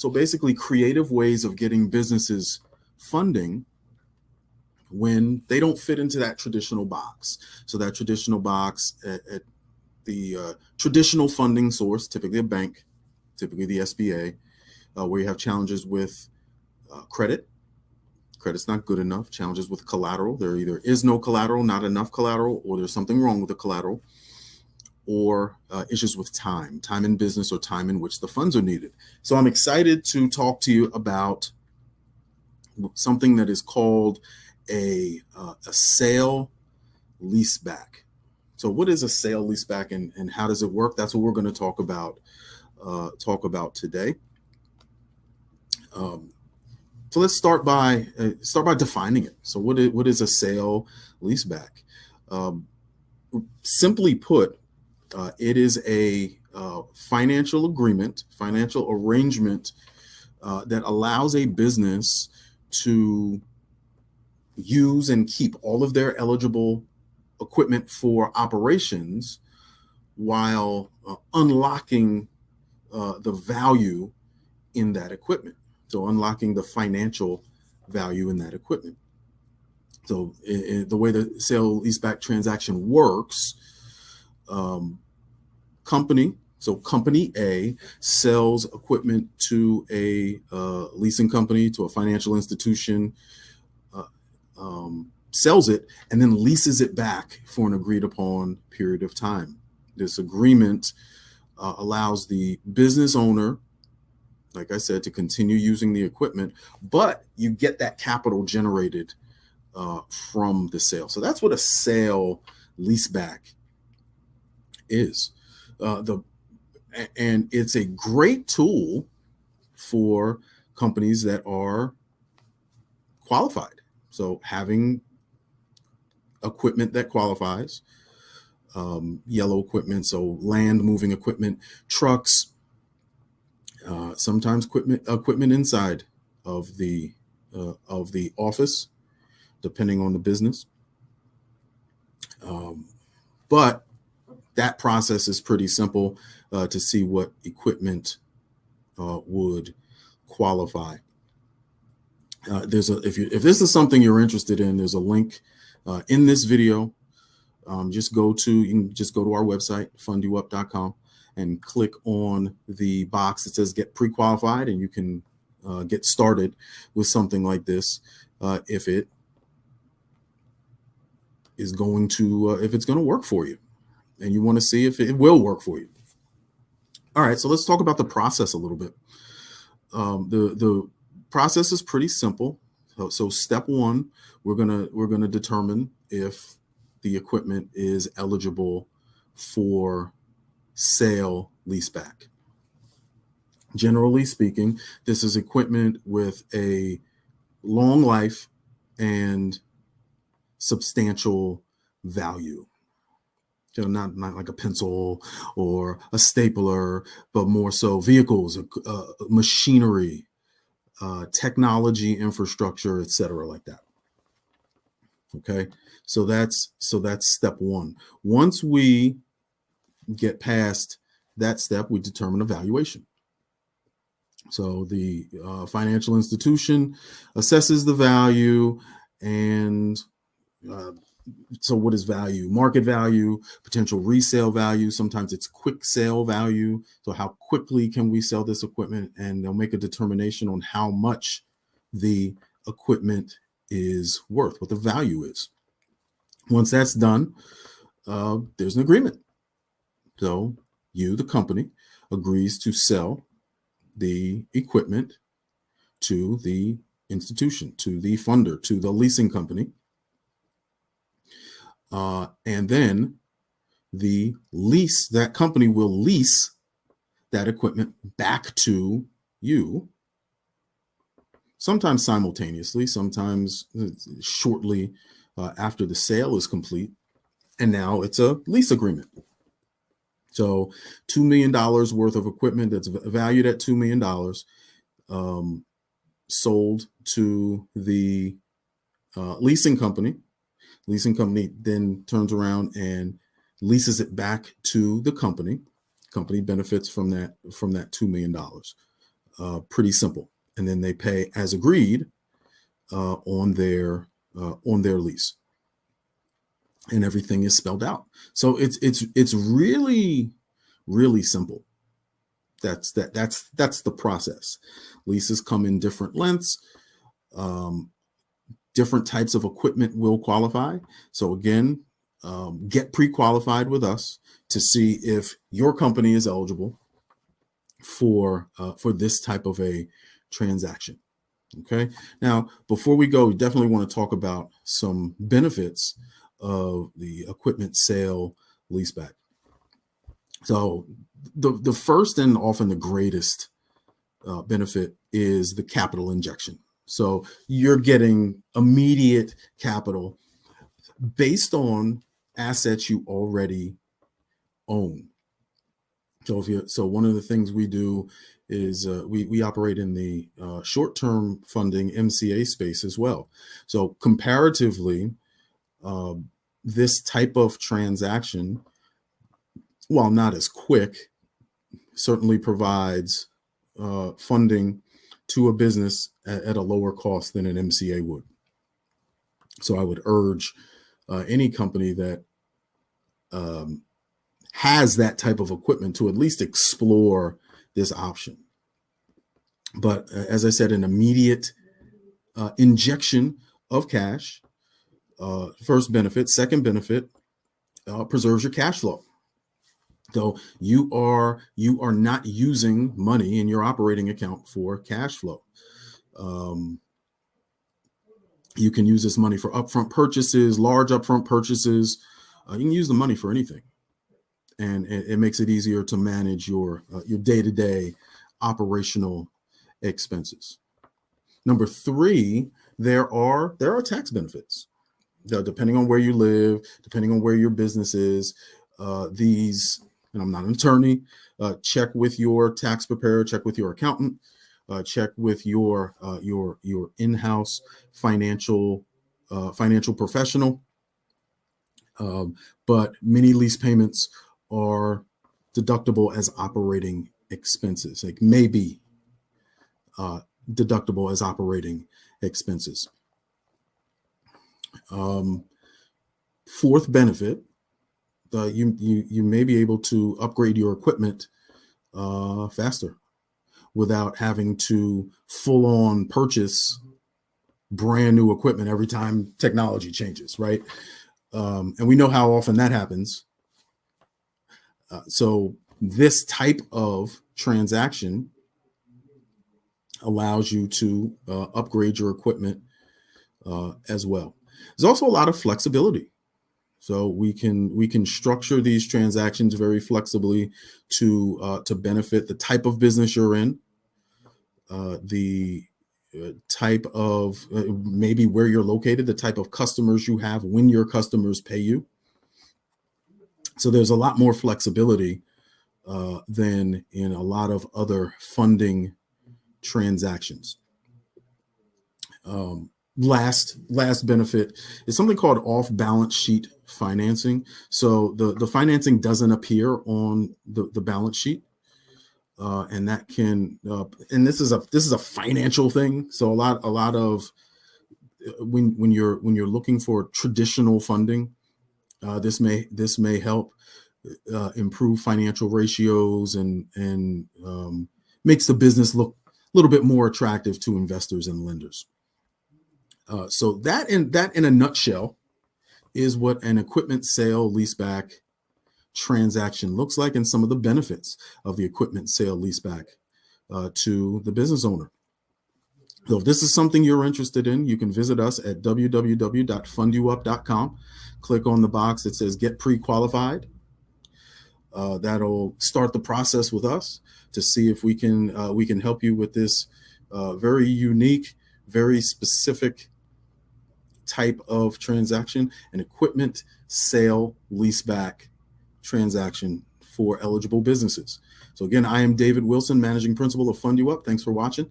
So basically, creative ways of getting businesses funding when they don't fit into that traditional box. So that traditional box at the traditional funding source, typically a bank, typically the SBA, where you have challenges with credit. Credit's not good enough. Challenges with collateral. There either is no collateral, not enough collateral, or there's something wrong with the collateral, or issues with time in business, or time in which the funds are needed. So I'm excited to talk to you about something that is called a sale leaseback. So what is a sale leaseback, and how does it work? That's what we're going to talk about today. So let's start by defining it. So what is a sale leaseback? Simply put, it is a financial arrangement that allows a business to use and keep all of their eligible equipment for operations while unlocking the value in that equipment. So unlocking the financial value in that equipment. So the way the sale leaseback transaction works, company A sells equipment to a leasing company, to a financial institution, sells it, and then leases it back for an agreed upon period of time. This agreement allows the business owner, like I said, to continue using the equipment, but you get that capital generated from the sale. So that's what a sale leaseback is. And it's a great tool for companies that are qualified. So having equipment that qualifies, yellow equipment, so land moving equipment, trucks, sometimes equipment inside of the office, depending on the business. But that process is pretty simple to see what equipment would qualify. If this is something you're interested in, there's a link in this video. You can just go to our website, fundyouup.com, and click on the box that says get pre-qualified, and you can get started with something like this if it's going to work for you, and you want to see if it will work for you. All right, so let's talk about the process a little bit. The process is pretty simple. So step one, we're gonna determine if the equipment is eligible for sale leaseback. Generally speaking, this is equipment with a long life and substantial value. So not like a pencil or a stapler, but more so vehicles, machinery, technology, infrastructure, etc., like that. Okay, so that's step one. Once we get past that step, we determine a valuation. So the financial institution assesses the value, and so what is value? Market value, potential resale value. Sometimes it's quick sale value. So how quickly can we sell this equipment? And they'll make a determination on how much the equipment is worth, what the value is. Once that's done, there's an agreement. So you, the company, agrees to sell the equipment to the institution, to the funder, to the leasing company. And then that company will lease that equipment back to you, sometimes simultaneously, sometimes shortly after the sale is complete. And now it's a lease agreement. So $2 million worth of equipment that's valued at $2 million sold to the leasing company. Leasing company then turns around and leases it back to the company. Company benefits from that $2 million. Pretty simple. And then they pay as agreed on their lease, and everything is spelled out. So it's really really simple. That's the process. Leases come in different lengths. Different types of equipment will qualify. So again, get pre-qualified with us to see if your company is eligible for this type of a transaction. Okay. Now, before we go, we definitely want to talk about some benefits of the equipment sale leaseback. So the first and often the greatest benefit is the capital injection. So you're getting immediate capital based on assets you already own. So one of the things we do is we operate in the short-term funding MCA space as well. So comparatively, this type of transaction, while not as quick, certainly provides funding to a business at a lower cost than an MCA would. So I would urge any company that has that type of equipment to at least explore this option. But as I said, an immediate injection of cash, first benefit. Second benefit, preserves your cash flow. So you are not using money in your operating account for cash flow. You can use this money for upfront purchases, large upfront purchases. You can use the money for anything, and it makes it easier to manage your day-to-day operational expenses. Number three, there are tax benefits. Depending on where you live, depending on where your business is, these, and I'm not an attorney, check with your tax preparer, check with your accountant, check with your in-house financial professional. But many lease payments are deductible as operating expenses. Like maybe deductible as operating expenses. Fourth benefit, you may be able to upgrade your equipment faster without having to full on purchase brand new equipment every time technology changes, right? And we know how often that happens. So this type of transaction allows you to upgrade your equipment as well. There's also a lot of flexibility. So we can structure these transactions very flexibly to benefit the type of business you're in, the type of maybe where you're located, the type of customers you have, when your customers pay you. So there's a lot more flexibility than in a lot of other funding transactions. Last benefit is something called off-balance sheet financing. So the financing doesn't appear on the balance sheet, and that can and this is a financial thing. So a lot of when you're looking for traditional funding, this may help improve financial ratios and makes the business look a little bit more attractive to investors and lenders. So that in a nutshell is what an equipment sale leaseback transaction looks like, and some of the benefits of the equipment sale leaseback to the business owner. So if this is something you're interested in, you can visit us at www.fundyouup.com. Click on the box that says Get Pre-Qualified. That'll start the process with us to see if we can help you with this very unique, very specific type of transaction, an equipment sale leaseback transaction for eligible businesses. So again, I am David Wilson, Managing Principal of Fund You Up. Thanks for watching.